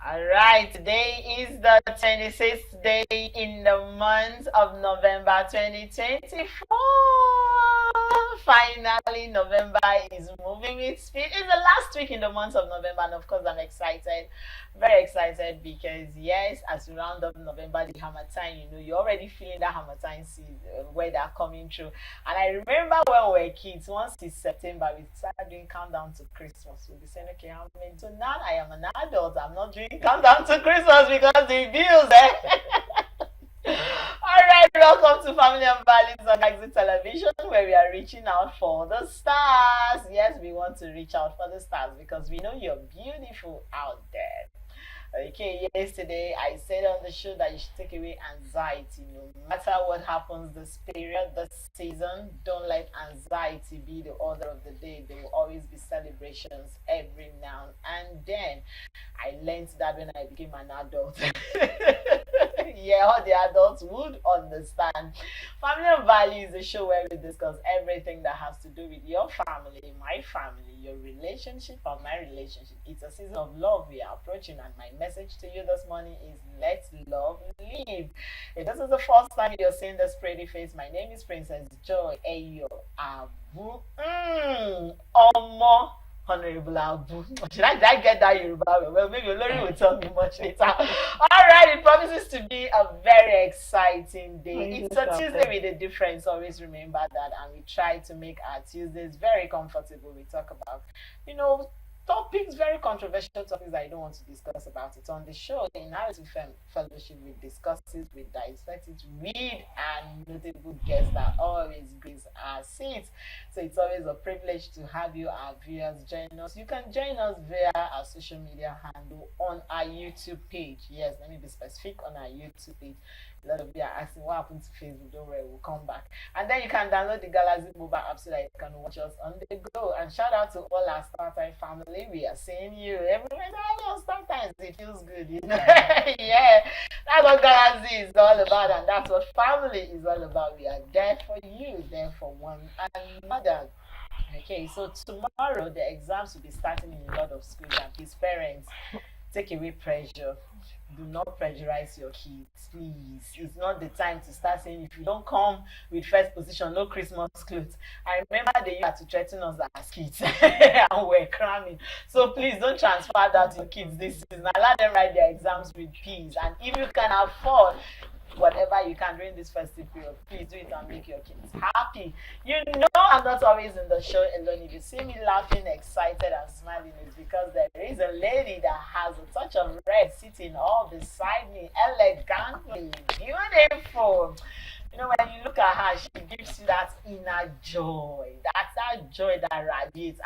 All right, today is the 26th day in the month of November 2024. Finally, November is moving with speed. It's the last week in the month of November, and of course, I'm excited, very excited because, yes, as we round up November, the hammer time, you're already feeling that hammer time season, weather coming through. And I remember when we were kids, once it's September, we started doing countdown to Christmas. We'll be saying, okay, how many? So now I am an adult. I'm not doing countdown to Christmas because the bills, All right, welcome to Family and Values on Exit Television, where we are reaching out for the stars. Yes, we want to reach out for the stars because we know you're beautiful out there. Okay, yesterday I said on the show that you should take away anxiety. No matter what happens this period, this season, don't let anxiety be the order of the day. There will always be celebrations every now and then. I learned that when I became an adult. Yeah, all the adults would understand. Family and Value is a show where we discuss everything that has to do with your family, my family, your relationship, or my relationship. It's a season of love we are approaching, and my message to you this morning is let love live. If this is the first time you're seeing this pretty face, my name is Princess Joy Ayo Abu. Omo. Honorable Abu. Did I get that Yoruba? Well, maybe Olori will tell me much later. All right, it promises to be a very exciting day. It's a Tuesday with a difference. Always remember that, and we try to make our Tuesdays very comfortable. We talk about, topics, very controversial topics that I don't want to discuss about it on the show. In Narrative Fellowship, we discuss it, we dissect it, read, and notable guests that always grace our seats. So it's always a privilege to have you, our viewers, join us. You can join us via our social media handle on our YouTube page. Yes, let me be specific, on our YouTube page. A lot of you are asking what happened to Facebook. Don't worry, we'll come back. And then you can download the Galaxy mobile app so that you can watch us on the go. And shout out to all our StarTime family. We are seeing you everywhere. On StarTime, it feels good, Yeah, that's what Galaxy is all about, and that's what family is all about. We are there for you, there for one another. Okay, so tomorrow the exams will be starting in a lot of schools, and his parents, take away pressure. Do not pressurize your kids, please. It's not the time to start saying if you don't come with first position, no Christmas clothes. I remember they used to threaten us as kids and we're cramming. So please don't transfer that to kids this season. Allow them write their exams with peace. And if you can afford whatever you can during this festive period, please do it and make your kids happy. I'm not always in the show alone. If you see me laughing, excited, and smiling, it's because there is a lady that has a touch of red sitting all beside me, elegantly, beautiful. When you look at her, she gives you that inner joy. That's that joy that radiates.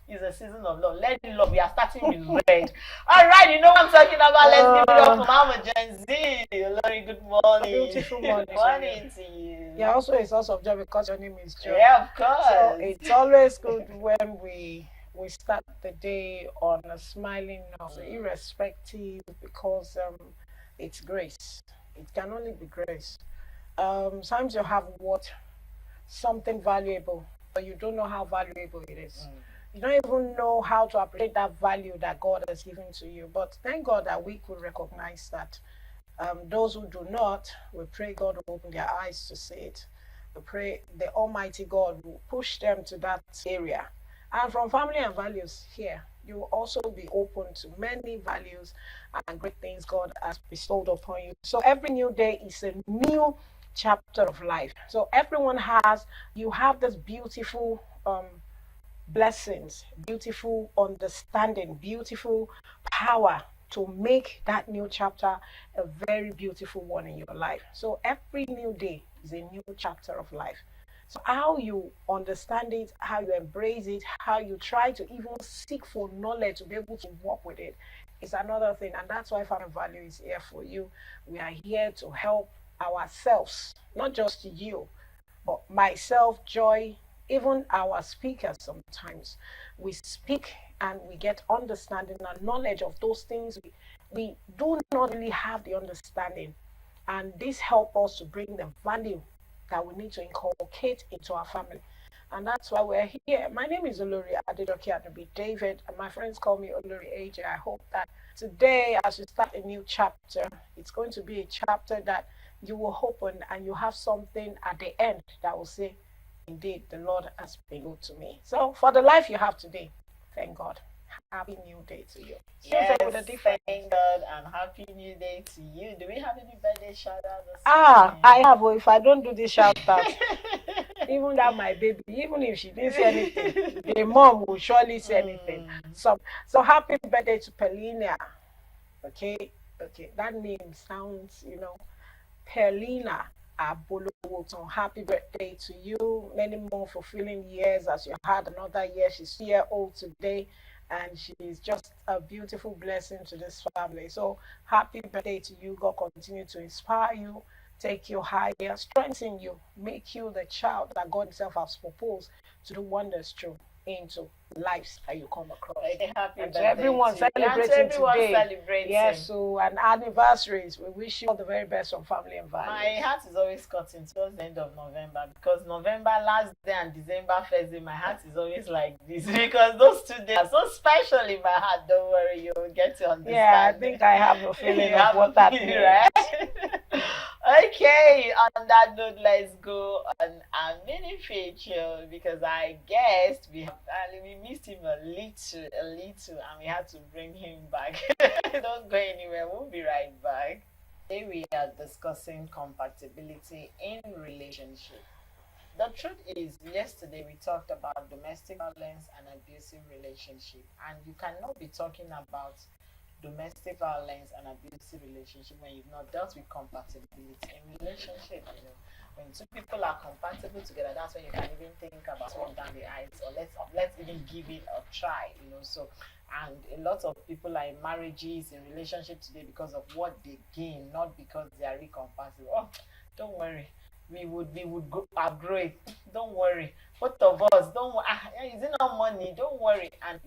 It's a season of love. Let it love. We are starting with red. All right, you know what I'm talking about. Let's give it up for Mama Gen Z. Lori, good morning. Beautiful morning. Good morning to you. Yeah, also a source of joy because your name is Joy. Yeah, of course. So it's always good when we start the day on a smiling note, irrespective, because it's grace. It can only be grace. Sometimes you have something valuable, but you don't know how valuable it is. You don't even know how to appreciate that value that God has given to you. But thank God that we could recognize that. Those who do not, we pray God will open their eyes to see it. We pray the Almighty God will push them to that area. And from Family and Values here, you will also be open to many values and great things God has bestowed upon you. So every new day is a new chapter of life. So everyone you have this beautiful blessings, beautiful understanding, beautiful power to make that new chapter a very beautiful one in your life. So every new day is a new chapter of life. So how you understand it, how you embrace it, how you try to even seek for knowledge to be able to work with it is another thing. And that's why Family Value is here for you. We are here to help ourselves, not just you, but myself, Joy, even our speakers. Sometimes we speak and we get understanding and knowledge of those things we do not really have the understanding, and this helps us to bring the value that we need to inculcate into our family. And that's why we're here. My name is Olori Adedoke Adobe David, and my friends call me Olori AJ. I hope that today, as we start a new chapter, it's going to be a chapter that you will open and you have something at the end that will say, indeed, the Lord has been good to me. So, for the life you have today, thank God. Happy New Day to you. Yes, thank God, and Happy New Day to you. Do we have any birthday shout out this I have. Well, if I don't do this shout out, even that my baby, even if she didn't say anything, the mom will surely say anything. So happy birthday to Pelina. Okay, that name sounds, Pelina Abolowoton. Happy birthday to you. Many more fulfilling years as you had another year. She's 2 years old today, and she's just a beautiful blessing to this family. So happy birthday to you. God continue to inspire you, take you higher, strengthen you, make you the child that God Himself has proposed to do wonders through into lives that you come across. Happy and birthday to everyone to celebrating today. Celebrating. Yes, so and anniversaries. We wish you all the very best from family and values. My heart is always cutting towards the end of November, because November last day and December first day, my heart is always like this, because those 2 days are so special in my heart. Don't worry, you'll get to understand. Yeah, I think I have a feeling of what that means. Right? Okay, on that note, let's go on our mini feature, because I guessed we missed him a little, and we had to bring him back. Don't go anywhere, we'll be right back. Today we are discussing compatibility in relationship. The truth is, yesterday we talked about domestic violence and abusive relationship, and you cannot be talking about domestic violence and abusive relationship when you've not dealt with compatibility in relationship. When two people are compatible together, that's when you can even think about swing down the eyes, or let's even give it a try. So, and a lot of people are in marriages, in relationship today, because of what they gain, not because they are incompatible. Oh, don't worry, we would outgrow it. Don't worry, both of us. Don't worry. Is it not money? Don't worry. And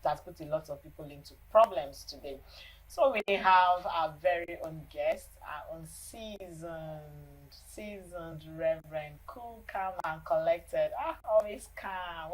that's put a lot of people into problems today. So we have our very own guest, our own seasoned Reverend, cool, calm, and collected. Always calm.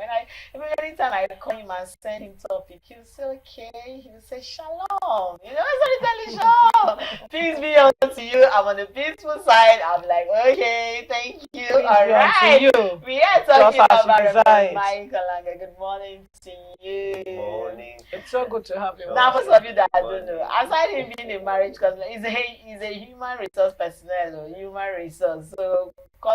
Anytime I call him and send him topic, he'll say okay. He'll say shalom. Somebody shalom. Peace be unto you. I'm on the peaceful side. I'm like, okay, thank you. Peace all right. You. We are talking about Reverend Michael Langa. Good morning to you. Good morning. It's so good to have you. Now, most of you that I don't know, aside him being a marriage counselor, he's a human resource personnel or human resource. So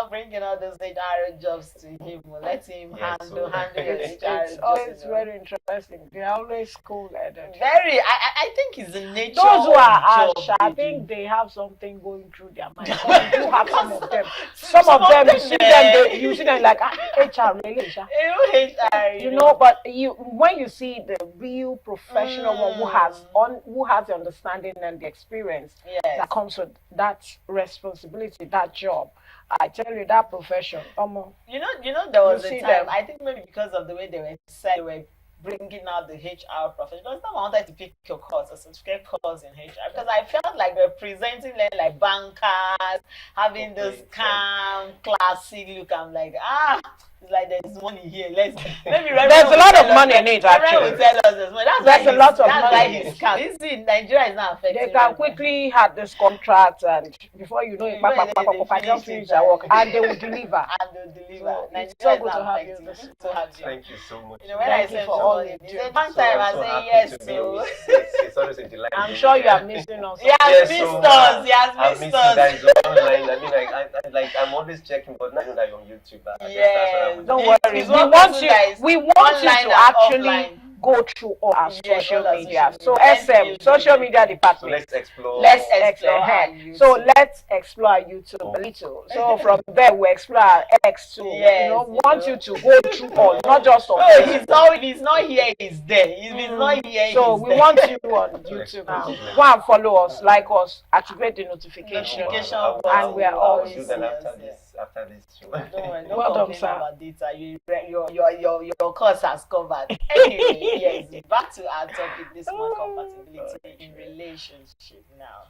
bringing all those HR jobs to him, let him handle your HR It's always very interesting. They're always cool-headed. Very. I think it's the nature. Those who are job harsh, I think they have something going through their mind. You do have some of them. Some of them, you see them like HR really. HR, but when you see the real professional one who has the understanding and the experience that comes with that responsibility, that job. I tell you, that profession. There was a time, I think maybe because of the way they were bringing out the HR profession. It was not I wanted to pick your course, a certificate course in HR, because I felt like they're presenting them like bankers, having this calm, classic look. I'm like, it's like there's money here. There's a lot of money in it, actually. Will tell us there's money. That's a lot of money. You see, Nigeria is not affected. They can quickly have this contract, and before you know it, just finish their work, and they will deliver. So Nigeria is not affected. Thank you so much. When I said all of it, one time I say yes to. It's always a delight. I'm sure you are missing us. He has missed us. He has missed us. I miss you guys online. I mean, I'm always checking, but now that you're on YouTube. Don't worry. We want you to actually go through all our social media. So SM, social media department. So let's explore. Let's explore. So let's explore YouTube a little. So from there we explore X too. Want you to go through all, not just on. If he's not here, he's there. If he's not here, so we want you on YouTube now. Go and follow us, like us, activate the notification, and we are always. After this show. Well done, sir. About data. Your course has covered. Anyway, yes, back to our topic this month: compatibility in relationship. Now,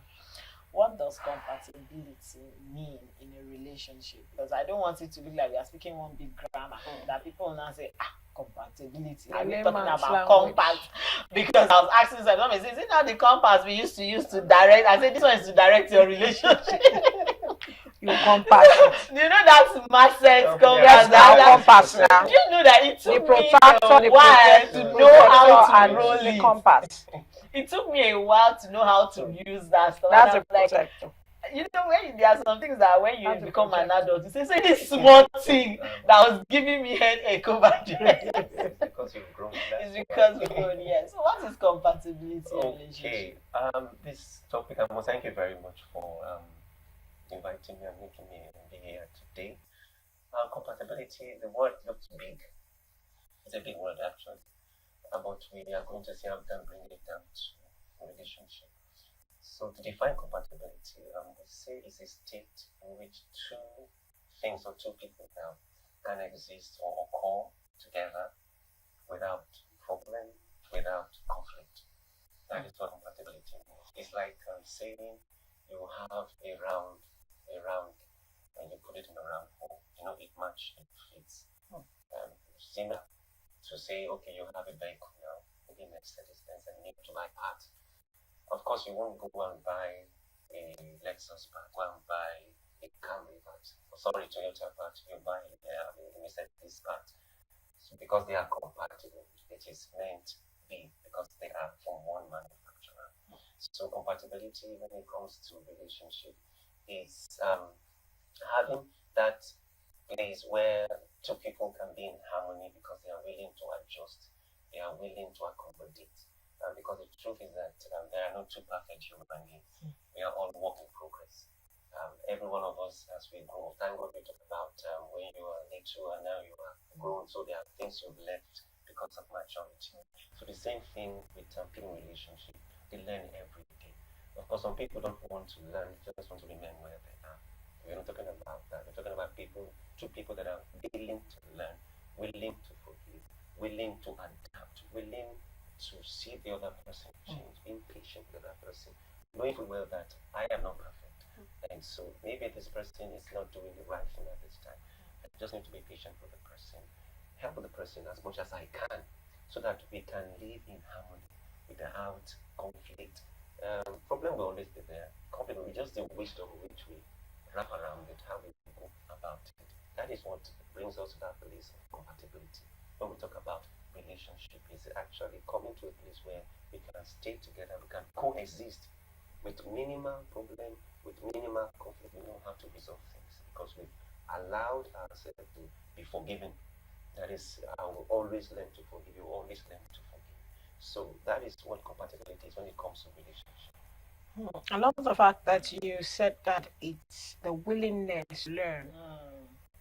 what does compatibility mean in a relationship? Because I don't want it to look like we are speaking one big grammar that people will now say, compatibility. Are we talking about compass? Because I was asking someone, is it not the compass we used to use to direct? I said, this one is to direct your relationship. You compass it. You know that's Marcet's compass. Yes, now compass now. Do you know that it took me a the while to know how to roll the it? compass. It took me a while to know how to use that stuff. That's a like, protector. you know, when there are some things that when you become an adult, you say this small thing that was giving me headache over there. It's because you've grown. It's because we've grown, yes. So what is compatibility in relationship? This topic, I must thank you very much for inviting me and making me be here today. Compatibility, the word looks big. It's a big word actually. But we are going to see how we can bring it down to relationship. So to define compatibility, we say it's a state in which two things or two people now can exist or occur together without problem, without conflict. That is what compatibility means. It's like saying you have a round, and you put it in a round hole. You know, it matches, it fits. Similar to say, okay, you have a vehicle now, maybe Mercedes Benz, and you need to buy parts. Of course, you won't go and buy a Lexus part, go and buy a Camry part. Sorry, Toyota part, you buy a Mercedes part. So because they are compatible, it is meant to be because they are from one manufacturer. So compatibility when it comes to relationship is having that place where two people can be in harmony because they are willing to adjust, they are willing to accommodate. Because the truth is that there are no two perfect human beings. We are all work in progress. Every one of us, as we grow, thank God we talk about when you are little and now you are grown. So there are things you've left because of maturity. So the same thing with people in relationship. They learn every day. Of course, some people don't want to learn; they just want to remain where they are. We're not talking about that. We're talking about two people that are willing to learn, willing to forgive, willing to adapt, willing to see the other person change, being patient with the other person, knowing full well that I am not perfect. And so maybe this person is not doing the right thing at this time. I just need to be patient with the person, help the person as much as I can, so that we can live in harmony without conflict. Problem will always be there. Conflict will be just the wisdom which we wrap around it, how we go about it. That is what brings us to that place of compatibility. When we talk about relationship, is actually coming to a place where we can stay together, we can coexist with minimal problem, with minimal conflict. We know how to resolve things because we've allowed ourselves to be forgiven. That is, I will always learn to forgive. You always learn to forgive. So that is what compatibility is when it comes to relationship. I love the fact that you said that it's the willingness to learn.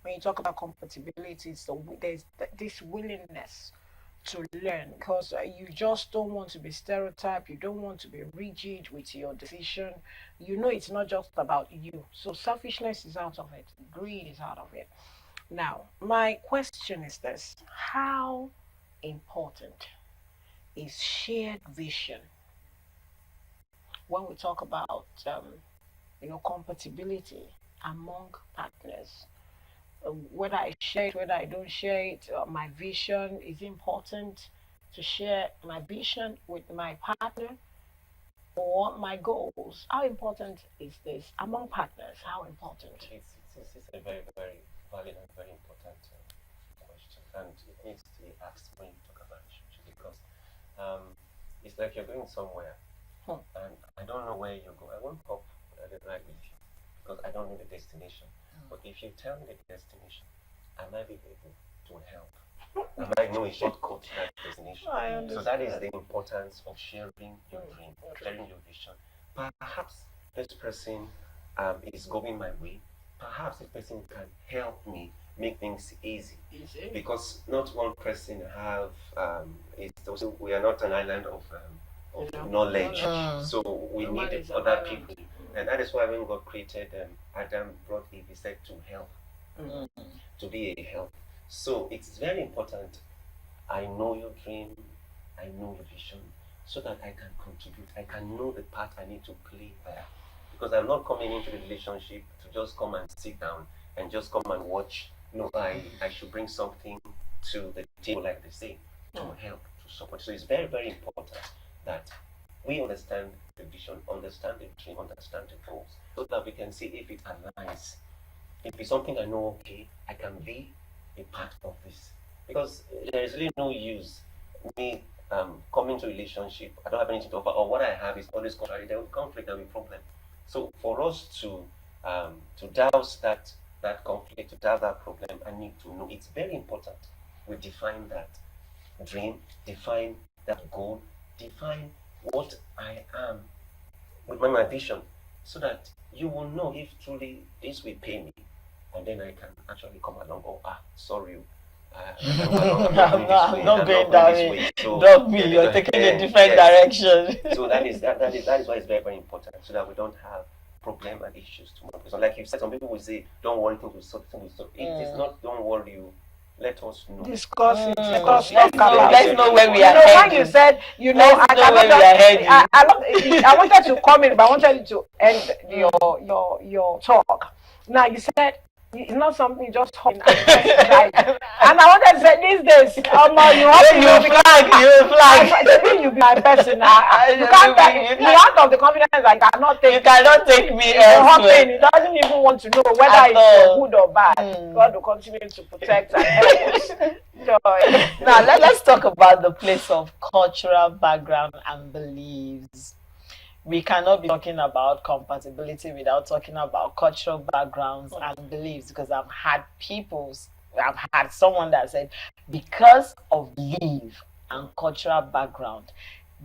When you talk about compatibility, there's this willingness to learn because you just don't want to be stereotyped. You don't want to be rigid with your decision. You know it's not just about you. So selfishness is out of it. Greed is out of it. Now, my question is this. How important is shared vision when we talk about compatibility among partners? Whether I share it, whether I don't share it, my vision is important to share my vision with my partner or my goals. How important is this among partners? How important? It's a very, very valid and very important question, and it needs to be asked when you talk about relationship because it's like you're going somewhere, and I don't know where you go. I won't hop the ride with you because I don't know the destination. But if you tell me the destination, I might be able to help. I might know a shortcut to that destination. So that is the importance of sharing your dream, sharing your vision. Perhaps this person is going my way. Perhaps this person can help me make things easy. Because not one person have also we are not an island of knowledge. So we need other people. And that is why when God created Adam, brought Eve, he said to help, to be a help. So it's very important. I know your dream, I know your vision, so that I can contribute. I can know the part I need to play there. because I'm not coming into the relationship to just come and sit down and just come and watch. No, I should bring something to the table, like they say, to help, to support. So it's very, very important that we understand the vision, understand the dream, understand the goals, so that we can see if it aligns. If it's something I know, okay, I can be a part of this. Because there is really no use me coming to a relationship, I don't have anything to offer, or what I have is always contrary, there will be conflict, there will be problem. So for us to douse that conflict, to douse that problem, I need to know it's very important. We define that dream, define that goal, define what I am with my vision, so that you will know if truly this will pay me, and then I can actually come along. Oh, sorry, I'm not going that way. So, drop me. You're taking a different direction. So that is why it's very, very important, so that we don't have problem and issues tomorrow. So like you said, some people will say, "Don't worry, things will sort. It is not. Don't worry, you. Let us know. Discuss it. Let's know where we are heading. When you said, I wanted to comment, but I wanted to end your talk. Now you said it's not something you just hop in and I wanted to say these days, you flag. You be my person. You can't. The out of the confidence I cannot take. You cannot take me elsewhere. It doesn't even want to know whether it's good or bad. God will continue to protect and help us. Now let's talk about the place of cultural background and beliefs. We cannot be talking about compatibility without talking about cultural backgrounds and beliefs, because I've had someone that said because of belief and cultural background,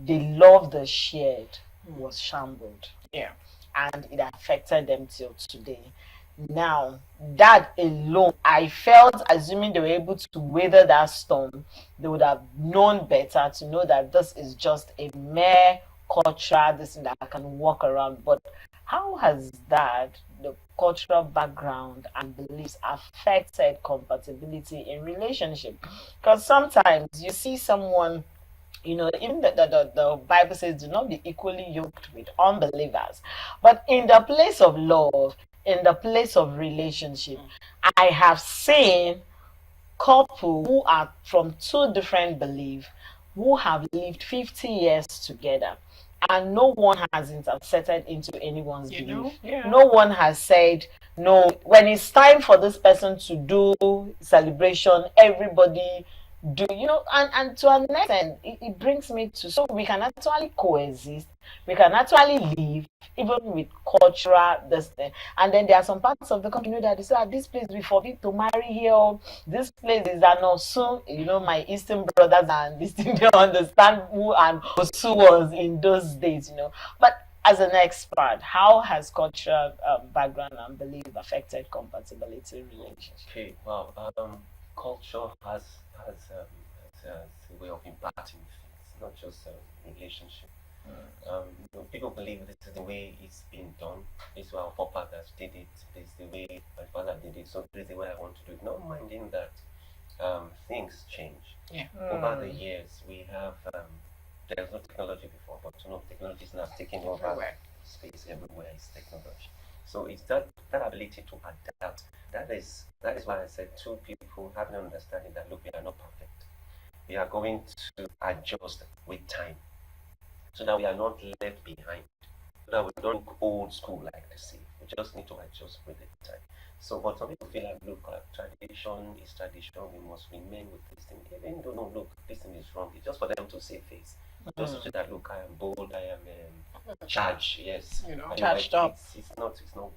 the love they shared was shambled. Yeah. And it affected them till today. Now, that alone, I felt, assuming they were able to weather that storm, they would have known better to know that this is just a mere cultural this that I can walk around. But how has that, the cultural background and beliefs, affected compatibility in relationship? Because sometimes you see someone, even the Bible says, do not be equally yoked with unbelievers. But in the place of love, in the place of relationship, I have seen couples who are from two different beliefs who have lived 50 years together, and no one has intercepted into anyone's belief. Yeah. No one has said, no, when it's time for this person to do celebration, everybody do, and to an extent, it brings me to, so we can actually coexist, we can actually live, even with cultural this thing. And then there are some parts of the country that they say, this place we forbid to marry here, this place is an Osu, my Eastern brothers and this thing, they understand who and Osu was in those days, But as an expert, how has cultural background and belief affected compatibility in relationships? Okay, wow. Culture has a way of impacting things, not just relationship. People believe this is the way it's been done. This is how our forefathers did it. This is the way my father did it. So this is the way I want to do it. Not minding that things change. Yeah. Over the years, we have there's no technology before, but technology is now taking over space everywhere. Is technology. So it's that ability to adapt. That is why I said two people having an understanding that, look, we are not perfect. We are going to adjust with time, so that we are not left behind, so that we don't look old school like they say. We just need to adjust with the time. So, but some people feel like, look, tradition is tradition, we must remain with this thing. Even though, no, look, this thing is wrong. It's just for them to save face. Just to say that, look, I am bold, I am charged, yes. Charged up. It's not wise.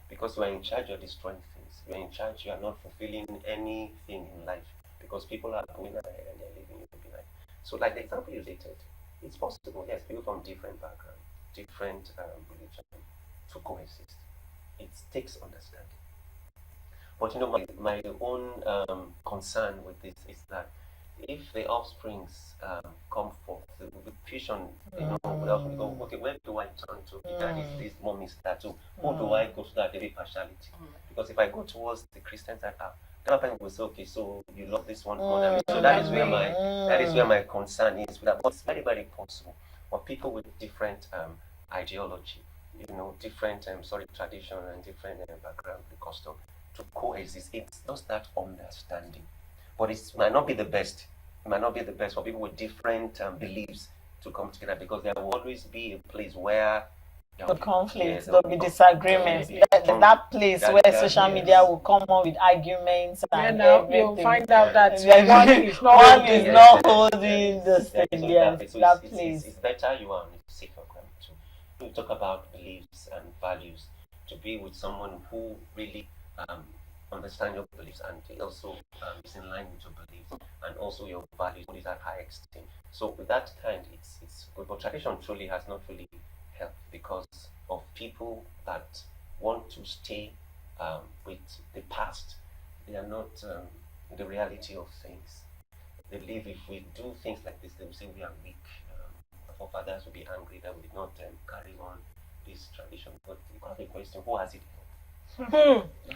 Because you are in charge, you're destroying things. You are in charge, you are not fulfilling anything in life. Because people are going ahead and they're living your life. So, like the example you stated, it's possible, yes, people from different backgrounds, different religion, to coexist. It takes understanding. But my own concern with this is that if the offsprings come forth, the fusion, okay, where do I turn to? That is this, mom is that too. Who do I go to that every partiality? Because if I go towards the Christian side, the other person will say, okay, so you love this one more than me. So that is where my concern is. But it's very, very possible. But people with different ideology different tradition and different background, the custom to coexist. It's just that understanding, but it might not be the best. It might not be the best for people with different beliefs to come together, because there will always be a place where The conflicts, yes, there'll be disagreements. That place where social media will come on with arguments and everything. You'll find out that one is not holding the thing. Yes, that place. It's better you are on a safer ground to talk about beliefs and values, to be with someone who really understand your beliefs and also is in line with your beliefs and also your values, what is at high esteem. So with that kind, it's good. But tradition truly has not really helped, because of people that want to stay with the past. They are not the reality of things. They believe if we do things like this, they will say we are weak. Our forefathers will be angry that we did not carry on this tradition. But you have a question: who has it helped?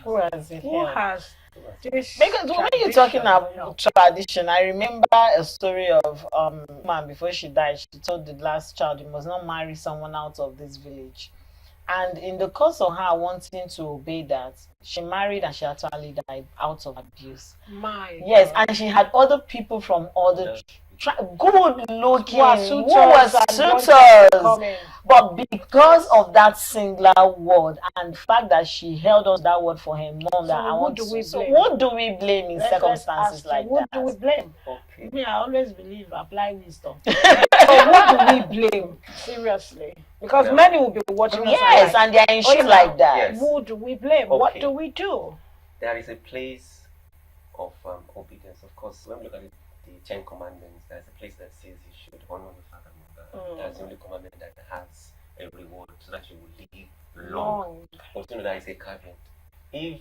Who has it? Who has this? Because when you're talking about tradition, I remember a story of man before she died. She told the last child, "You must not marry someone out of this village." And in the course of her wanting to obey that, she married and she actually died out of abuse. Yes, and she had other people from other good looking who were suitors, but because of that singular word and the fact that she held on to that word for her mom, that I want to. So who do we blame in circumstances like that? Who do we blame? Okay. Me, I always believe apply wisdom. So who do we blame? Seriously, because many will be watching us. Yes, and they're in shit like that. Yes. Who do we blame? Okay. What do we do? There is a place of obedience. Of course, when we look at the 10 Commandments, there's a place that says you should honor the father and mother. That's the only commandment that has a reward, so that you will live long. But that is a caveat. If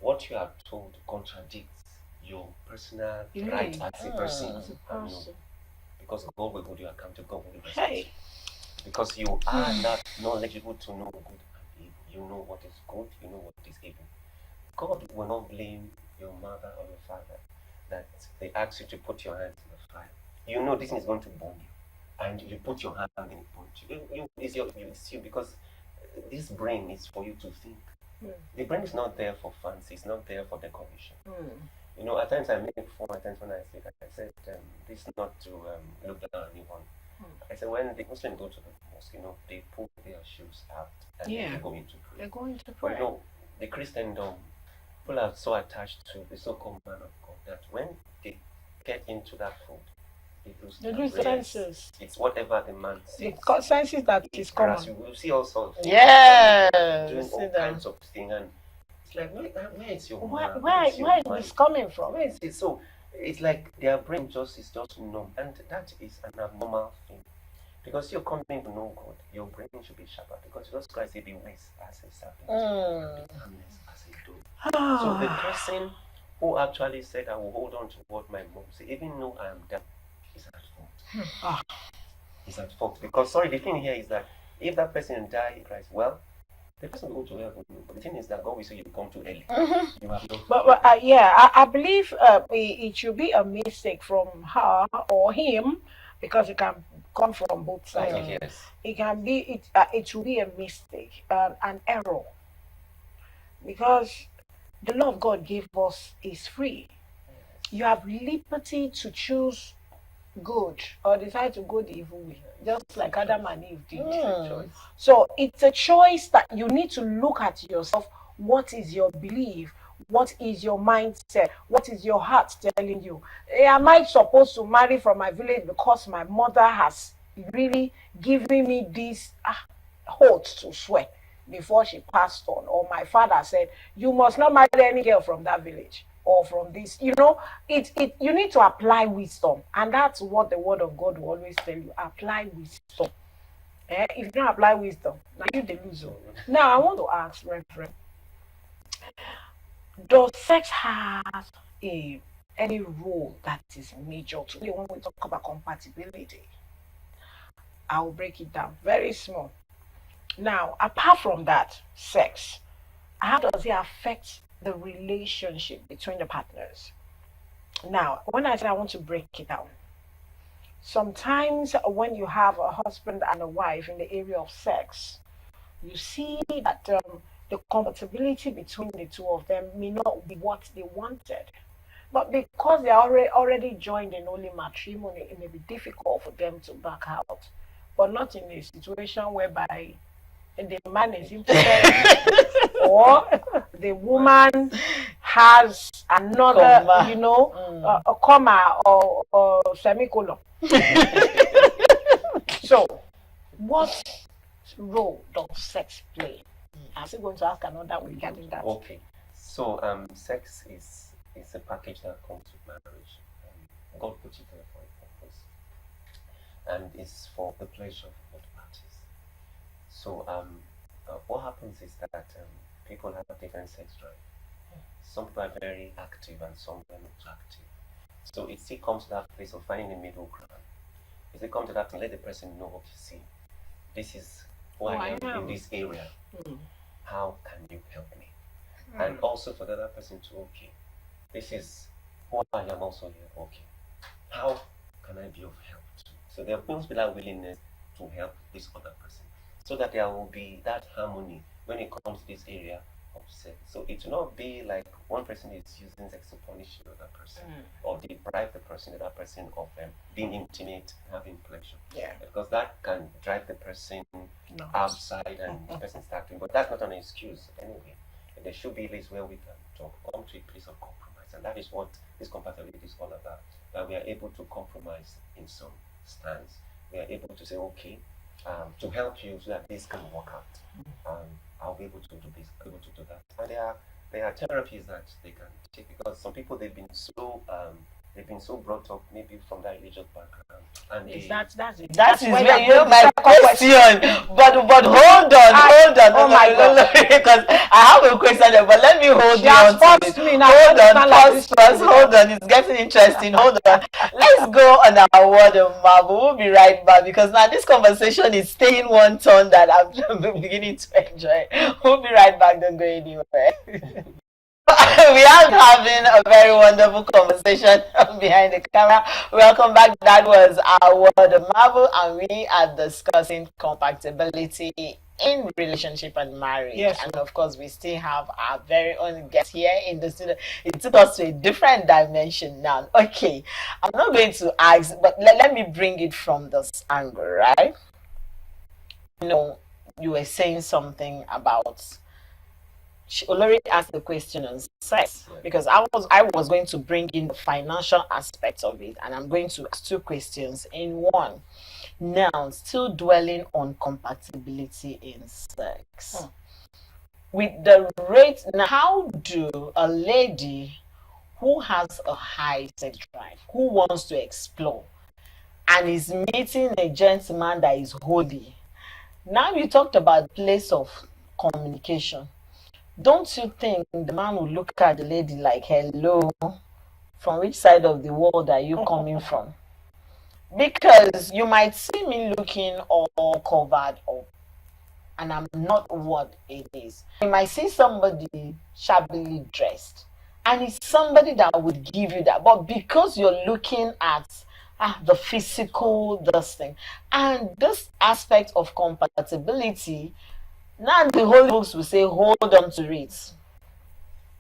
what you are told contradicts your personal right as a person, because God will hold you accountable, God will respect. Because you are not knowledgeable to know good and evil. You know what is good, you know what is evil. God will not blame your mother or your father that they ask you to put your hands in the fire. You know this is going to burn you, and you put your hand in it. It's you, because this brain is for you to think. The brain is not there for fancy. It's not there for decoration. At times I make fun. At times when I speak, I said this is not to look down on anyone. I said when the Muslims go to the mosque, they pull their shoes out and they go into prayer. They're going to pray. But the Christendom, people are so attached to the so-called man of God that when they get into that fold, they lose senses. It's whatever the man says. The senses that is common. You will see all sorts of doing all kinds of things, and it's like, where is your mind? Where is this coming from? Where is it? So it's like their brain is just numb, and that is an abnormal thing. Because you're coming to know God, your brain should be sharper. Because Jesus Christ said, "Be wise as a serpent, be harmless as a dove." So the person who actually said, "I will hold on to what my mom said, even though I am down," is at fault. Is at fault. Because the thing here is that if that person died in Christ, well, the person will go to heaven. But the thing is that God will say you come too early. You have no. But I believe it should be a mistake from her or him, because it can come from both sides. Yes. It can be it will be a mistake, an error, because the law of God gave us is free. You have liberty to choose good or decide to go the evil way, just like Adam and Eve did. So it's a choice that you need to look at yourself. What is your belief? What is your mindset? What is your heart telling you? Am I supposed to marry from my village because my mother has really given me this oath to swear before she passed on? Or my father said, you must not marry any girl from that village or from this. You need to apply wisdom. And that's what the word of God will always tell you. Apply wisdom. If you don't apply wisdom, now you the loser. Now I want to ask, Reverend, does sex have any role that is major to you when we talk about compatibility? I will break it down very small. Now, apart from that, sex, how does it affect the relationship between the partners? Now, when I say I want to break it down, sometimes when you have a husband and a wife in the area of sex, you see that the compatibility between the two of them may not be what they wanted. But because they are already joined in holy matrimony, it may be difficult for them to back out. But not in a situation whereby the man is impotent or the woman has another, a comma or semicolon. So, what role does sex play? I'm still going to ask another way regarding that. Okay. So, sex is a package that comes with marriage. God put it there for a purpose, and it's for the pleasure of both parties. So, what happens is that people have different sex drive. Some people are very active, and some are not active. So it still comes to that place of finding a middle ground. It still comes to that to let the person know, okay, see, this is who I am in this area. How can you help me? And also for the other person to, okay, this is who I am also here. Okay, how can I be of help too? So there must be that willingness to help this other person, so that there will be that harmony when it comes to this area of sex. So it will not be like one person is using sex to punish the other person or deprive the other person of being intimate, having pleasure. Yeah. Because that can drive the person outside and the person starting. But that's not an excuse anyway. There should be a place where we can talk, come to a place of compromise, and that is what this compatibility is all about. That we are able to compromise in some stance. We are able to say, okay, to help you so that this can work out. I'll be able to do this, able to do that. And there are therapies that they can take, because some people they've been so brought up maybe from that religious background. And that is where my question. But hold on. Oh my God. Because I have a question there, but let me hold you on to it. Hold on, pause. Hold on, it's getting interesting. Hold on. Let's go on our word of mouth. We'll be right back, because now this conversation is staying one tone that I'm beginning to enjoy. We'll be right back. Don't go anywhere. We are having a very wonderful conversation behind the camera. Welcome back. That was our word of marvel, and we are discussing compatibility in relationship and marriage. Yes. And of course, we still have our very own guest here in the studio. It took us to a different dimension now. Okay, I'm not going to ask, but let me bring it from this angle, right? You were saying something about Olori asked the question on sex, because I was going to bring in the financial aspect of it, and I'm going to ask two questions in one. Now, still dwelling on compatibility in sex. With the rate, now, how do a lady who has a high sex drive, who wants to explore, and is meeting a gentleman that is holy? Now you talked about place of communication. Don't you think the man will look at the lady like, hello, from which side of the world are you coming from? Because you might see me looking all covered up, and I'm not what it is. You might see somebody shabbily dressed, and it's somebody that would give you that. But because you're looking at the physical, this thing, and this aspect of compatibility, now the Holy Books will say, hold on to it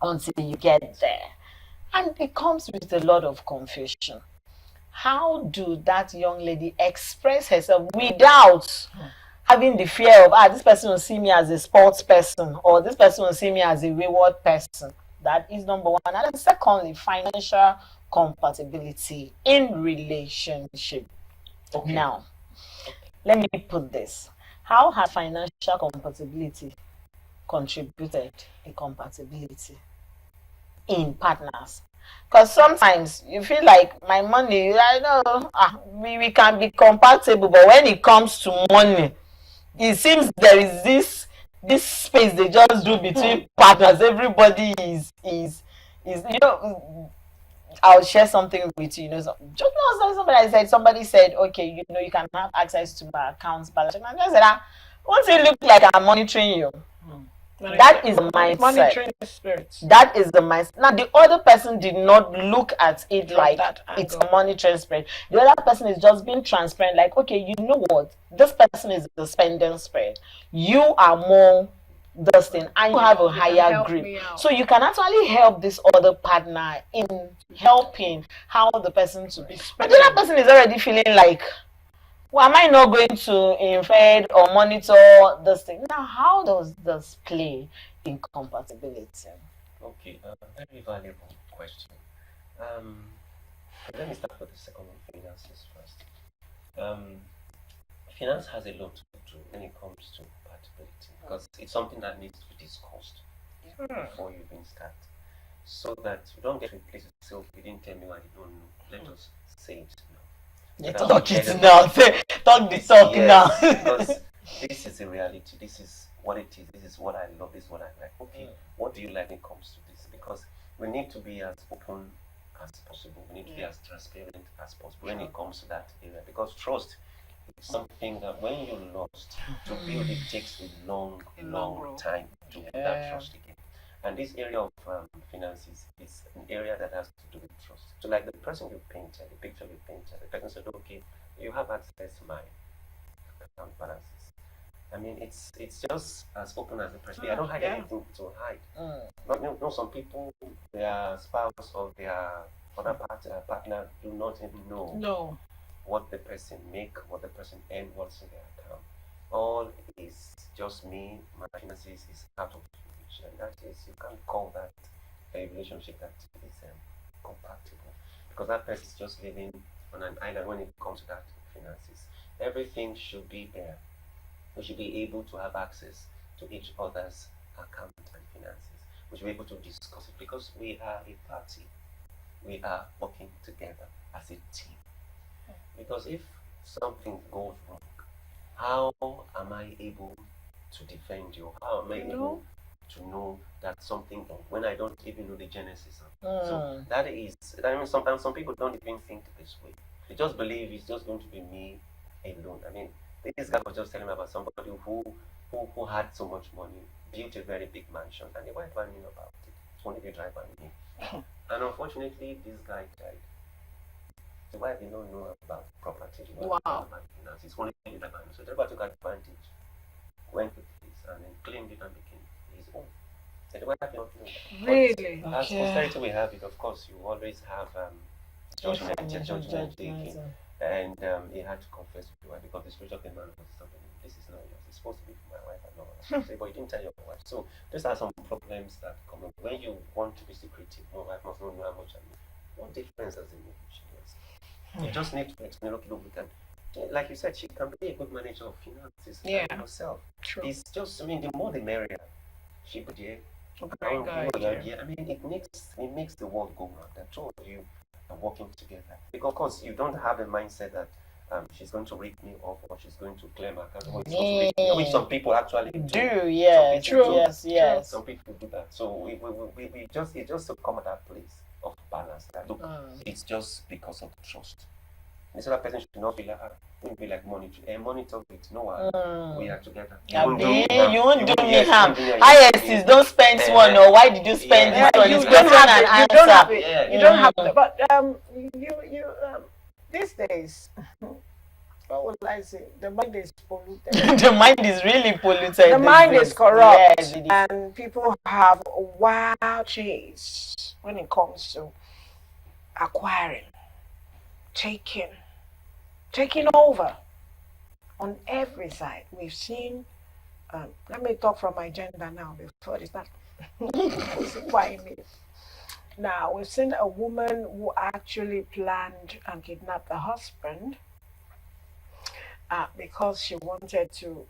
until you get there. And it comes with a lot of confusion. How do that young lady express herself without having the fear of, this person will see me as a sports person, or this person will see me as a wayward person? That is number one. And then secondly, financial compatibility in relationship. Okay. Now, let me put this. How has financial compatibility contributed in compatibility in partners? Because sometimes you feel like my money, I know we can be compatible, but when it comes to money, it seems there is this space they just do between partners. Everybody is I'll share something with you. Just now somebody said, okay, you can have access to my accounts balance. And I just said, won't it look like I'm monitoring you? That is the mindset. Monitoring spirits. That is the mindset. Now, the other person did not look at it From like that it's angle. a monitoring spirit. The other person is just being transparent, like, okay, you know what? This person is the spending spirit. You are more this thing, and you have a You can higher help grip. me out. So you can actually help this other partner in helping how the person to be. But the other person is already feeling like, well, am I not going to invade or monitor this thing? Now, how does this play in compatibility? Okay, very valuable question. Let me start with the second one, finances first. Finance has a lot to do when it comes to compatibility because it's something that needs to be discussed before you even start, so that you don't get to a place to say, okay, you didn't tell me what I don't know. Let us say it now. Yeah, So talk that it now. Talk the talk now. Because this is the reality. This is what it is. This is what I love. This is what I like. Okay, what do you like when it comes to this? Because we need to be as open as possible. We need to be as transparent as possible when it comes to that area. Because trust is something that when you lost, to build it takes a long time to build that trust again. And this area of finances is an area that has to do with trust. So, like the person you painted, the picture you painted, the person said, "Okay, you have access to my account balances." I mean, it's just as open as the person. I don't hide anything to hide. No, some people, their spouse or their other partner do not even know what the person make, what the person earn, what's in their account. All is just me. My finances is out of reach, and that is, you can't call that a relationship that is compatible, because that person is just living on an island when it comes to that finances. Everything should be there. We should be able to have access to each other's account and finances. We should be able to discuss it because we are a party. We are working together as a team. Because if something goes wrong, how am I able to defend you? How am I able to know that something wrong when I don't even know the genesis of it? So that is, I mean, sometimes some people don't even think this way. They just believe it's just going to be me alone. I mean, this guy was just telling me about somebody who had so much money, built a very big mansion, and the wife knew about it. Only the driver knew. And unfortunately, this guy died. The wife did not know about property. She did not know about finances. Only the driver knew. So the driver took advantage, went with this, and then claimed it and became his own. And the wife did not know. Really? As posterity we have it, of course, you always have judgment taking. And he had to confess to the wife because the spirit of the man was something. This is not yours. It's supposed to be for my wife and not yours. Say, but you didn't tell your wife. So these are some problems that come up when you want to be secretive. My wife must not know how much I know. What difference does it make? You just need to explain. Look, we can. Like you said, she can be a good manager of finances herself. True. It's just, I mean, the more the merrier. She could, I mean, it makes the world go round. The two of you are working together. Because, of course, you don't have a mindset that she's going to rip me off or she's going to claim her account, which some people actually do. Yeah, true. Yes. Some people do that. So we just, it just to come at that place of balance. That look, it's just because of trust. This other person should not be like, won't be like monitor it. No, we are together. You won't do me harm. ISs don't spend one, or why did you spend this one? You don't have it. You don't have it. But you these days, what would I say? The mind is polluted. The mind is really polluted. The mind is corrupt, and people have a wild chase when it comes to acquiring, taking over on every side. We've seen, let me talk from my gender now before they start crucifying me. Now, we've seen a woman who actually planned and kidnapped the husband because she wanted to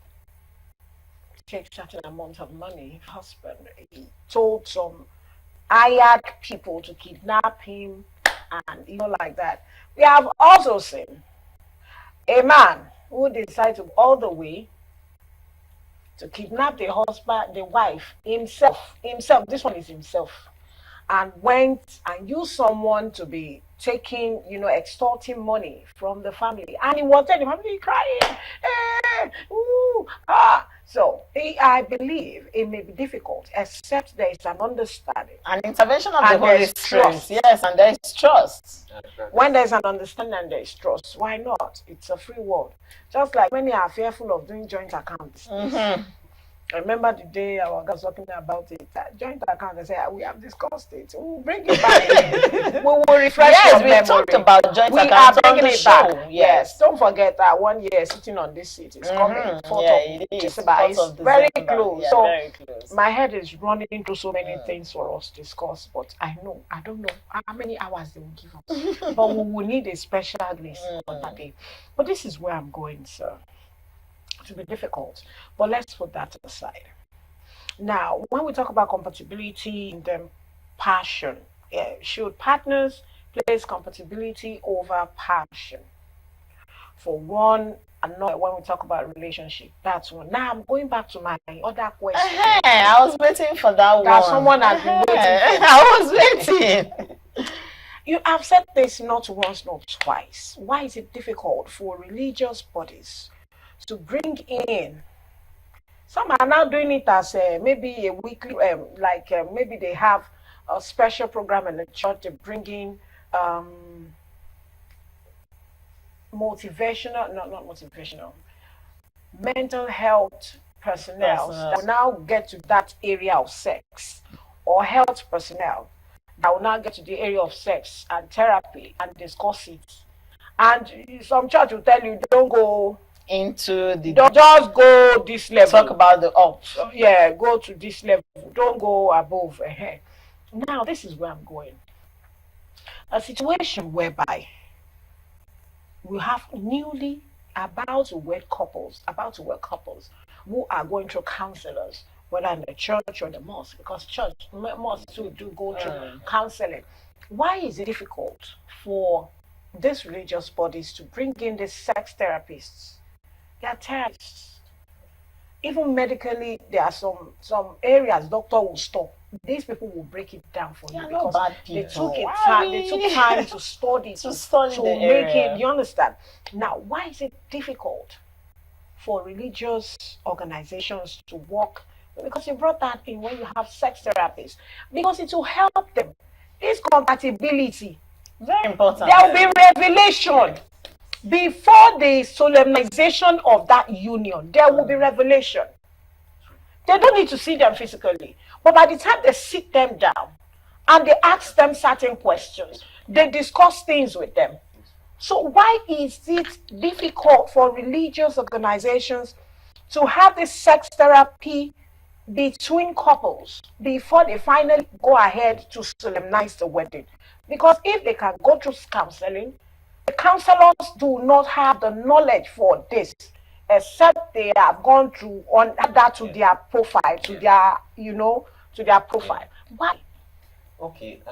take certain amount of money. Husband, he told some hired people to kidnap him and like that. We have also seen a man who decided to all the way to kidnap the husband, the wife, himself. This one is himself, and went and used someone to be taking, extorting money from the family, and he wanted the family crying, So I believe it may be difficult, except there is an understanding. An intervention of the And Holy there's Spirit. trust. Yes, and there is trust. When there's an understanding and there is trust, why not? It's a free world. Just like many are fearful of doing joint accounts. I remember the day our guys talking about it. Joint account, they say, we have discussed it. We'll bring it back. We will refresh Yes, your we memory. talked about joint We are accounts on bringing the it show. back. Yes. Don't forget that 1 year sitting on this seat is coming. 4th Yeah, of it is. December. 4th It's of very December. close. Yeah, So very close. my head is running into so many things for us to discuss. But I don't know how many hours they will give us. But we will need a special list on that day. But this is where I'm going, sir. It will be difficult. But let's put that aside. Now, when we talk about compatibility and passion, should partners place compatibility over passion? For one, another, when we talk about relationship, that's one. Now, I'm going back to my other question. I was waiting for that one. Someone has been waiting for. I was waiting. You have said this not once, not twice. Why is it difficult for religious bodies to bring in? Some are now doing it as maybe a weekly, maybe they have a special program in the church to bring in motivational, not motivational, mental health personnel that will now get to that area of sex, or health personnel that will now get to the area of sex and therapy and discuss it. And some church will tell you, don't go into the, don't just go this level. Talk about the up. Yeah, go to this level. Don't go above. Now, this is where I'm going. A situation whereby we have newly about to wed couples who are going through counselors, whether in the church or the mosque, because mosques too do go through counseling. Why is it difficult for these religious bodies to bring in these sex therapists? They are therapists. Even medically, there are some areas doctor will stop. These people will break it down for you because they took time to study to make it. You understand? Now, why is it difficult for religious organizations to work? Because you brought that in when you have sex therapists, because it will help them. This compatibility, very important. There will be revelation. Before the solemnization of that union, there will be revelation. They don't need to see them physically. But by the time they sit them down and they ask them certain questions, they discuss things with them. So why is it difficult for religious organizations to have this sex therapy between couples before they finally go ahead to solemnize the wedding? Because if they can go through counseling, the counselors do not have the knowledge for this, except they have gone through on that to their profile, to their profile. Why? Okay,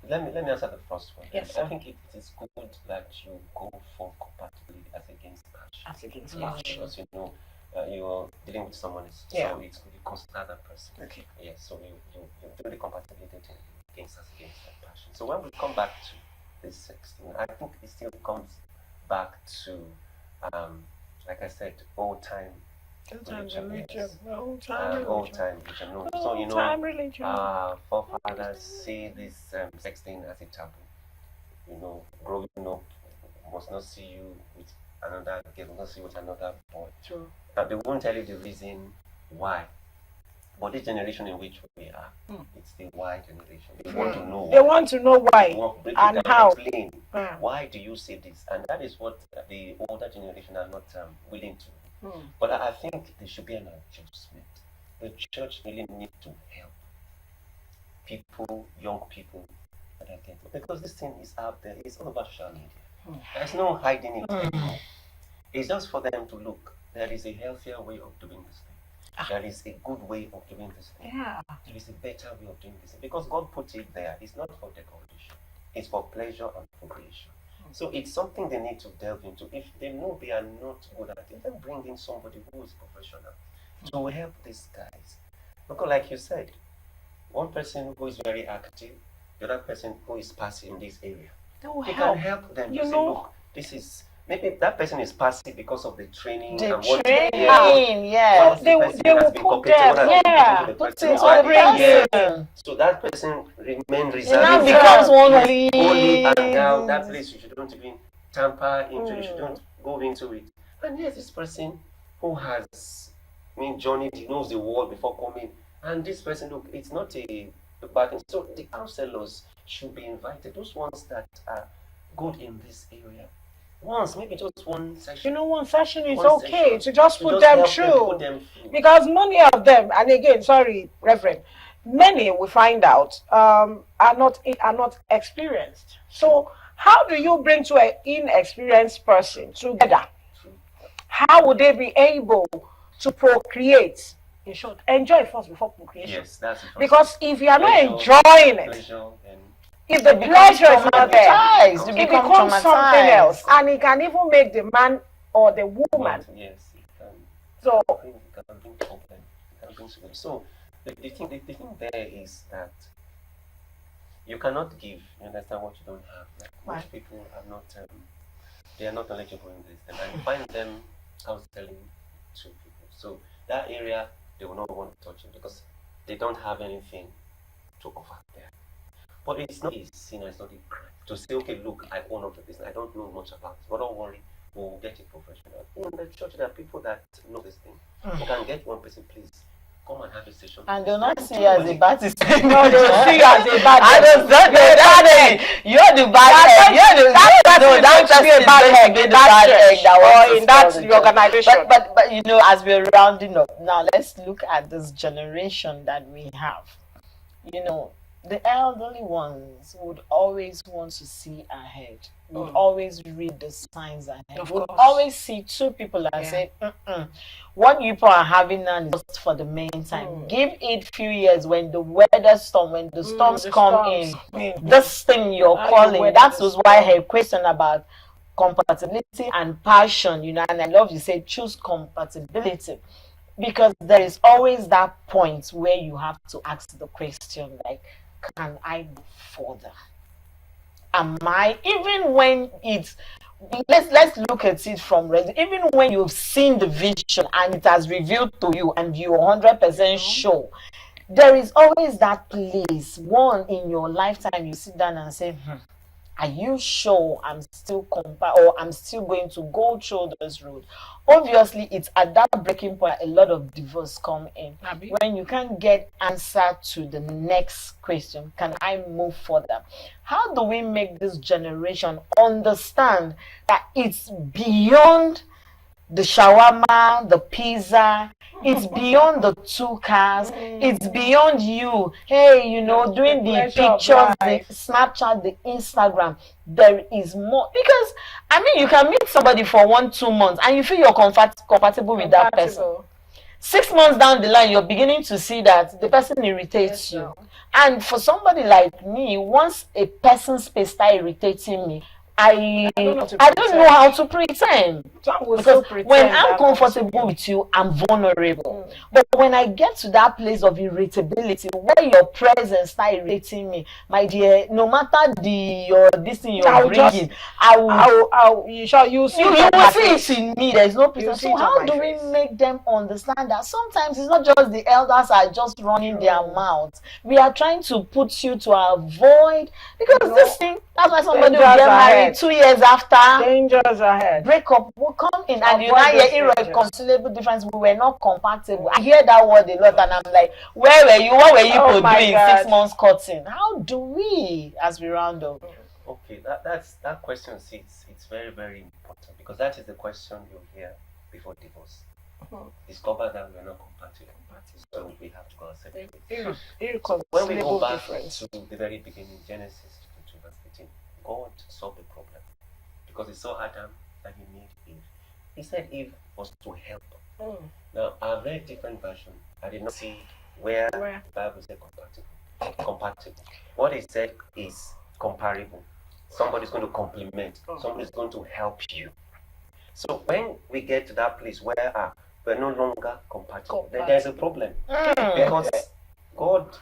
let me answer the first one. Yes, I think it is good that you go for compatibility as against passion. As against passion. Because you're dealing with someone else, so it's good you consider that person. Okay. Yes, so you do the compatibility against that passion. So when we come back to this sex thing, I think it still comes back to like I said, old time religion. Old time religion. No. So our forefathers see this sex thing as a taboo. Growing up, must not see you with another girl, must not see you with another boy. True. Now they won't tell you the reason why. But this generation in which we are, it's the why generation. They want to know why. They want to know why and how. Explain why do you say this, and that is what the older generation are not willing to. But I think there should be an adjustment. The church really needs to help people, young people, that are getting, because this thing is out there. It's all over social media. There's no hiding it anymore. It's just for them to look. There is a healthier way of doing this thing. There is a good way of doing this thing. Yeah. There is a better way of doing this thing. Because God put it there. It's not for decoration. It's for pleasure and for creation. So it's something they need to delve into. If they know they are not good at it, then bring in somebody who is professional to help these guys. Because like you said, one person who is very active, the other person who is passive in this area, they can help them. You say, look, this is maybe that person is passive because of the training The and what training, yes. once the They person will has been put competing, them, what has been yeah, put into the put person it over on the the years. person. So that person remain It reserved. now Reserved. becomes one holy and thou, that only. place you shouldn't even tamper into, you shouldn't go into it. And here's this person who has journeyed, he knows the world before coming. And this person, look, it's not a bad thing. So the counselors should be invited, those ones that are good in this area. Once, maybe just one session. You know, one session is One okay session to just put help them put through. them through. Because many of them, and again, sorry, Reverend, many we find out are not experienced. So how do you bring to an inexperienced person together? How would they be able to procreate? In short, enjoy first before procreation. Yes, that's it. Because if you are not Pleasure, enjoying it, pleasure, and if the pleasure is not there, Traumatized. You it become becomes something traumatized. else, and it can even make the man or the woman. yes, it can. So It can bring problem. It can bring solution. So the thing there is that you cannot give. You understand what you don't have. Like most people are not. They are not knowledgeable in this, and you find them counseling to people. So that area they will not want to touch it because they don't have anything to offer there. But it's not a sin, it's not a crime to say, okay, look, I own up to this. I don't know much about it, but don't worry, we'll get it professional. In the church, there are people that know this thing. You can get one person, please. Come and have a session. And they'll not see you as a bad sister. no, they will see you as a bad I don't know that. You're the bad egg. You're the that person is bad going to be the bad egg that wants to in that spoil the organization. church. But you know, as we're rounding up now, let's look at this generation that we have. You know, the elderly ones would always want to see ahead, would always read the signs ahead, Of would course. always see two people and say, what you people are having now is just for the meantime. Give it few years when the weather storm, when the storms come in, this thing you're calling. That was why her question about compatibility and passion, you know, and I love you say choose compatibility. Because there is always that point where you have to ask the question like, can I go further? Am I, even when it's, let's look at it from even when you've seen the vision and it has revealed to you and you're 100% sure, there is always that place, one in your lifetime you sit down and say, are you sure I'm still or I'm still going to go through this road? Obviously, it's at that breaking point a lot of divorce come in. When you can't get answer to the next question, can I move further? How do we make this generation understand that it's beyond the shawarma, the pizza, it's beyond the 2 cars, it's beyond you, hey, you know, doing the pictures, the Snapchat, the Instagram. There is more, because I mean, you can meet somebody for 1-2 months and you feel you're compatible with that person. 6 months down the line, you're beginning to see that the person irritates you. And for somebody like me, once a person's space starts irritating me, I don't know how to pretend. Because when I'm comfortable with you, I'm vulnerable. But when I get to that place of irritability, where your presence starts irritating me, my dear, no matter this thing you're bringing, you will see it in me. There's no presence. So how do we make them understand that sometimes it's not just the elders are just running their mouths. We are trying to put you to avoid, because this thing, that's why somebody will get married 2 years after. Dangers ahead. Breakup will come in, and you now hear irreconcilable difference. We were not compatible. I hear that word a lot, and I'm like, where were you? What were you doing 6 months cutting? How do we, as we round up? Okay, that question it's very, very important, because that is the question you hear before divorce. Discover that we are not compatible. So we have to go and separate. When we go back to the very beginning, Genesis 2 verse 18, God solved the problem because he saw Adam and he made Eve. He said Eve was to help. Now I've read different versions. I did not see where the Bible said compatible. What it said is comparable. Somebody's going to complement. Somebody's going to help you. So when we get to that place where we're no longer compatible, then there's a problem. Because God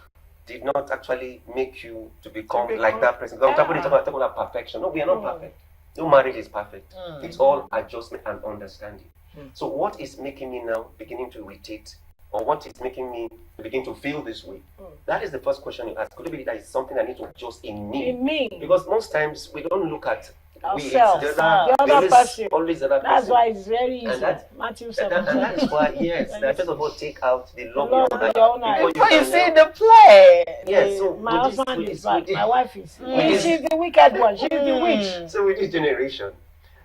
did not actually make you to become like that person. Somebody talk about perfection. No, we are not perfect. No marriage is perfect. It's all adjustment and understanding. So what is making me now beginning to irritate, or what is making me begin to feel this way? That is the first question you ask. Could it be that it's something I need to adjust in me? In me. Because most times we don't look at ourselves. the other person. Always the other person. That's why it's very easy. Matthew 7. And that is why, yes, that first of all take out the love before you see the play. Yes, so my husband is bad. My wife is. She's the wicked one. She's the witch. So with this generation,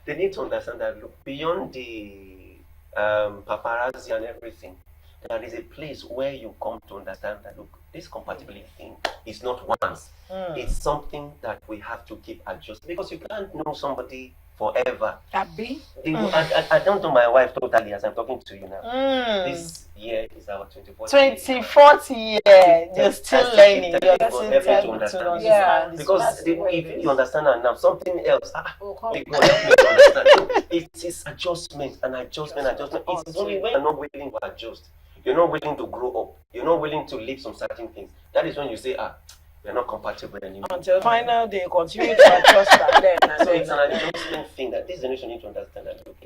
they need to understand that, look, beyond the paparazzi and everything, there is a place where you come to understand that, look, this compatibility thing is not once. It's something that we have to keep adjusting, because you can't know somebody forever. I don't know my wife totally as I'm talking to you now. This year is our 24th year. You're still learning. You're still to understand. Yeah. Because if you understand her now, something else. Help me to understand. It is adjustment and adjustment. It's only when you're not willing to adjust, you're not willing to grow up, you're not willing to leave some certain things. That is when you say, we're not compatible anymore. Until final they continue to adjust that then. So it's an adjustment thing that this generation need to understand that, look,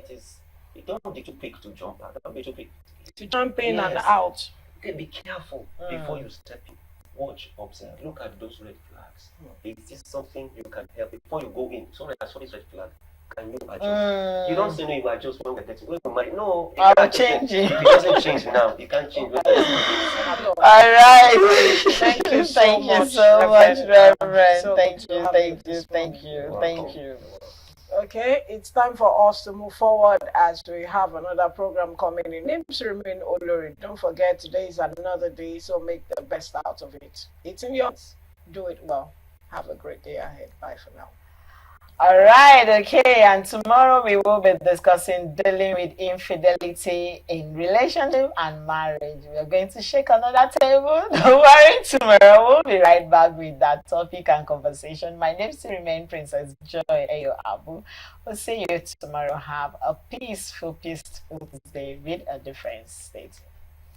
you don't be too quick to jump out. Don't be too quick to jump in and out. Okay, be careful before you step in. Watch, observe, look at those red flags. Is this something you can help before you go in? Sorry, I saw this red flag. Can you adjust? You don't say no, you adjust when we're married. No, I'm changing. If it doesn't change now, you can't change. All right. Thank you so much, Reverend. Thank you. Okay, it's time for us to move forward as we have another program coming in. Names remain Olori. Don't forget, today is another day, so make the best out of it. It's in yours. Do it well. Have a great day ahead. Bye for now. All right, okay, and tomorrow we will be discussing dealing with infidelity in relationship and marriage. We are going to shake another table. Don't worry, tomorrow we'll be right back with that topic and conversation. My name still remains Princess Joy Ayo Abu. We'll see you tomorrow. Have a peaceful day with a different state.